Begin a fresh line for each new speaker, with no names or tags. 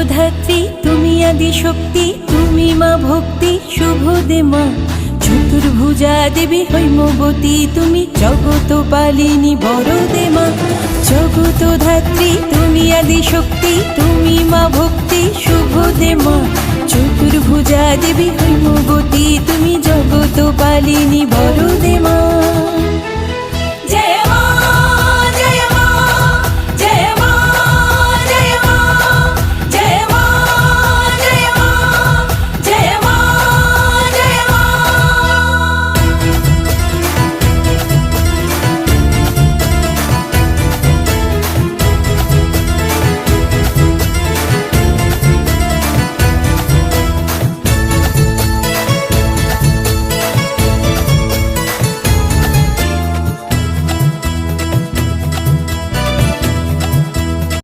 ধাত্রী তুমি আদি শক্তি, তুমি মা ভক্তি শুভ দে মা। চতুর্ভুজা দেবী হৈমবতী, তুমি জগত পালিনী বরদে মা। জগত ধাত্রী তুমি আদি শক্তি, তুমি মা ভক্তি শুভ দে মা। চতুর্ভুজা দেবী হৈমবতী, তুমি জগত পালিনী বরদে মা।